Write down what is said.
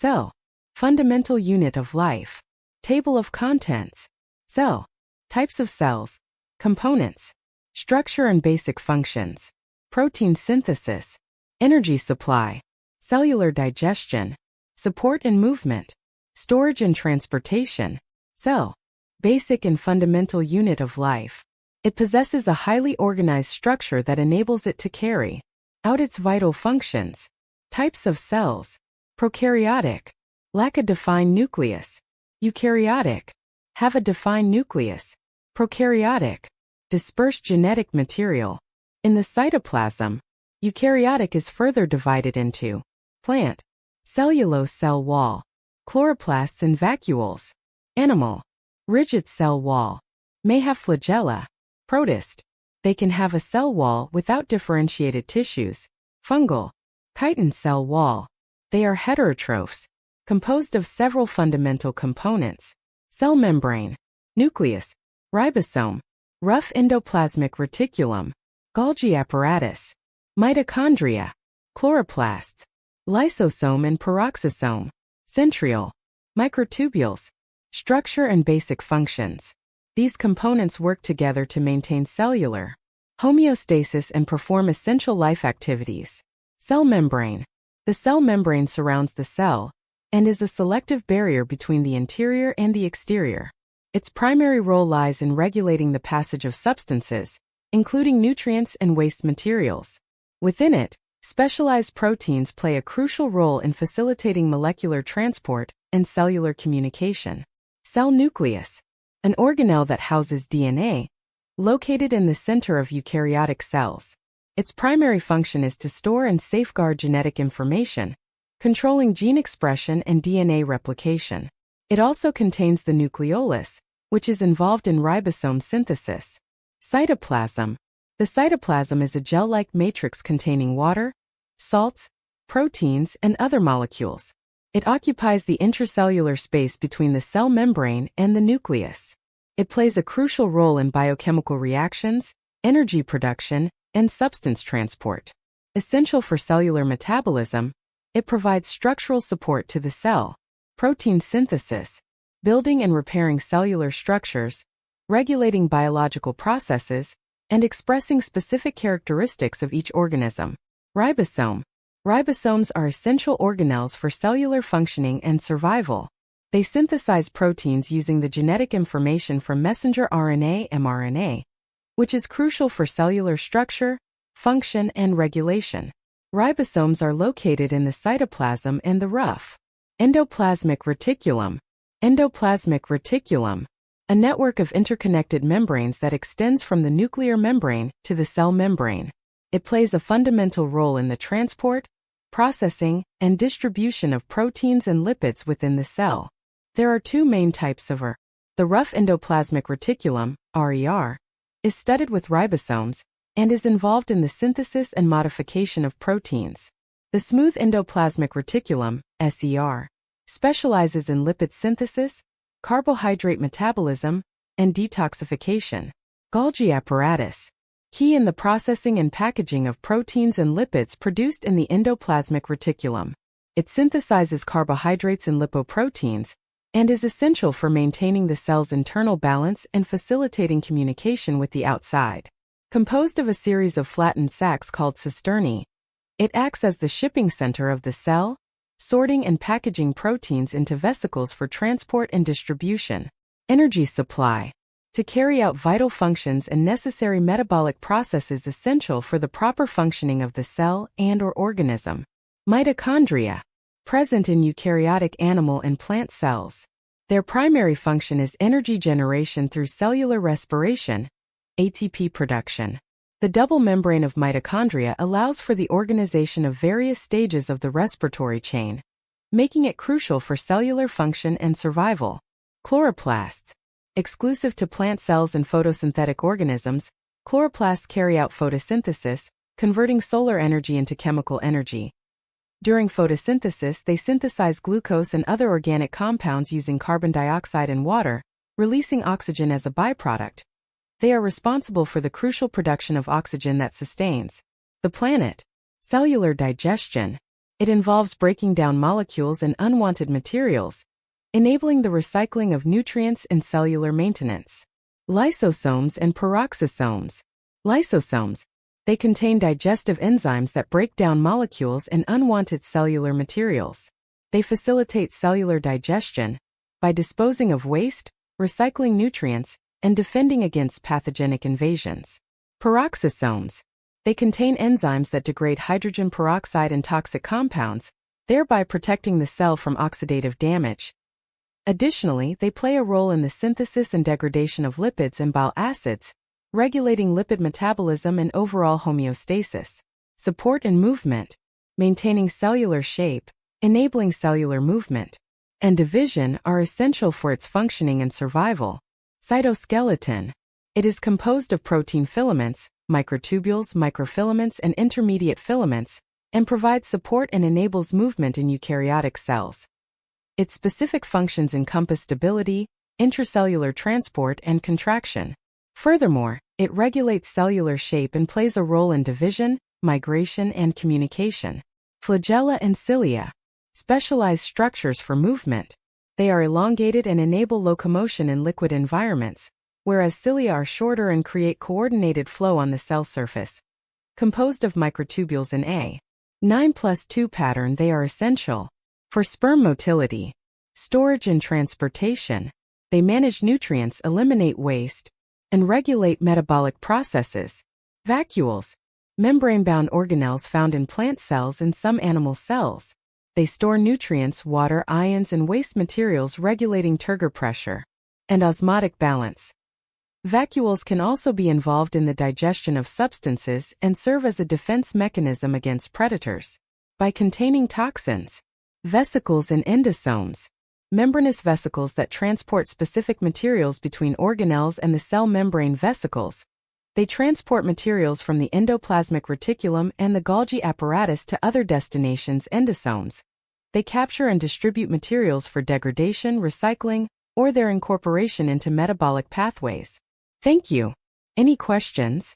Cell. Fundamental unit of life. Table of contents. Cell. Types of cells. Components. Structure and basic functions. Protein synthesis. Energy supply. Cellular digestion. Support and movement. Storage and transportation. Cell. Basic and fundamental unit of life. It possesses a highly organized structure that enables it to carry out its vital functions. Types of cells. Prokaryotic. Lack a defined nucleus. Eukaryotic. Have a defined nucleus. Prokaryotic. Dispersed genetic material. In the cytoplasm, eukaryotic is further divided into plant, cellulose cell wall, chloroplasts and vacuoles, animal, rigid cell wall, may have flagella, protist. They can have a cell wall without differentiated tissues, fungal, chitin cell wall. They are heterotrophs, composed of several fundamental components: cell membrane, nucleus, ribosome, rough endoplasmic reticulum, Golgi apparatus, mitochondria, chloroplasts, lysosome and peroxisome, centriole, microtubules. Structure and basic functions. These components work together to maintain cellular homeostasis and perform essential life activities. Cell membrane. The cell membrane surrounds the cell and is a selective barrier between the interior and the exterior. Its primary role lies in regulating the passage of substances, including nutrients and waste materials. Within it, specialized proteins play a crucial role in facilitating molecular transport and cellular communication. Cell nucleus. An organelle that houses DNA, located in the center of eukaryotic cells. Its primary function is to store and safeguard genetic information, controlling gene expression and DNA replication. It also contains the nucleolus, which is involved in ribosome synthesis. Cytoplasm. The cytoplasm is a gel-like matrix containing water, salts, proteins, and other molecules. It occupies the intracellular space between the cell membrane and the nucleus. It plays a crucial role in biochemical reactions, energy production, and substance transport. Essential for cellular metabolism, it provides structural support to the cell. Protein synthesis, building and repairing cellular structures, regulating biological processes, and expressing specific characteristics of each organism. Ribosome. Ribosomes are essential organelles for cellular functioning and survival. They synthesize proteins using the genetic information from messenger RNA mRNA, which is crucial for cellular structure, function, and regulation. Ribosomes are located in the cytoplasm and the rough endoplasmic reticulum. Endoplasmic reticulum, a network of interconnected membranes that extends from the nuclear membrane to the cell membrane. It plays a fundamental role in the transport, processing, and distribution of proteins and lipids within the cell. There are two main types of RER. The rough endoplasmic reticulum, RER, is studded with ribosomes and is involved in the synthesis and modification of proteins. The smooth endoplasmic reticulum, SER, specializes in lipid synthesis, carbohydrate metabolism, and detoxification. Golgi apparatus, key in the processing and packaging of proteins and lipids produced in the endoplasmic reticulum. It synthesizes carbohydrates and lipoproteins, and is essential for maintaining the cell's internal balance and facilitating communication with the outside. Composed of a series of flattened sacs called cisternae, it acts as the shipping center of the cell, sorting and packaging proteins into vesicles for transport and distribution. Energy supply. To carry out vital functions and necessary metabolic processes essential for the proper functioning of the cell and/or organism. Mitochondria. Present in eukaryotic animal and plant cells. Their primary function is energy generation through cellular respiration, ATP production. The double membrane of mitochondria allows for the organization of various stages of the respiratory chain, making it crucial for cellular function and survival. Chloroplasts. Exclusive to plant cells and photosynthetic organisms, chloroplasts carry out photosynthesis, converting solar energy into chemical energy. During photosynthesis, they synthesize glucose and other organic compounds using carbon dioxide and water, releasing oxygen as a byproduct. They are responsible for the crucial production of oxygen that sustains the planet. Cellular digestion. It involves breaking down molecules and unwanted materials, enabling the recycling of nutrients and cellular maintenance. Lysosomes and peroxisomes. Lysosomes. They contain digestive enzymes that break down molecules and unwanted cellular materials. They facilitate cellular digestion by disposing of waste, recycling nutrients, and defending against pathogenic invasions. Peroxisomes. They contain enzymes that degrade hydrogen peroxide and toxic compounds, thereby protecting the cell from oxidative damage. Additionally, they play a role in the synthesis and degradation of lipids and bile acids, regulating lipid metabolism and overall homeostasis. Support and movement. Maintaining cellular shape, enabling cellular movement, and division are essential for its functioning and survival. Cytoskeleton. It is composed of protein filaments, microtubules, microfilaments, and intermediate filaments, and provides support and enables movement in eukaryotic cells. Its specific functions encompass stability, intracellular transport, and contraction. Furthermore, it regulates cellular shape and plays a role in division, migration, and communication. Flagella and cilia. Specialized structures for movement. They are elongated and enable locomotion in liquid environments, whereas cilia are shorter and create coordinated flow on the cell surface. Composed of microtubules in a 9+2 pattern, they are essential for sperm motility, storage and transportation. They manage nutrients, eliminate waste, and regulate metabolic processes. Vacuoles. Membrane-bound organelles found in plant cells and some animal cells. They store nutrients, water, ions, and waste materials, regulating turgor pressure and osmotic balance. Vacuoles can also be involved in the digestion of substances and serve as a defense mechanism against predators. By containing toxins. Vesicles and endosomes. Membranous vesicles that transport specific materials between organelles and the cell membrane. Vesicles. They transport materials from the endoplasmic reticulum and the Golgi apparatus to other destinations. Endosomes. They capture and distribute materials for degradation, recycling, or their incorporation into metabolic pathways. Thank you. Any questions?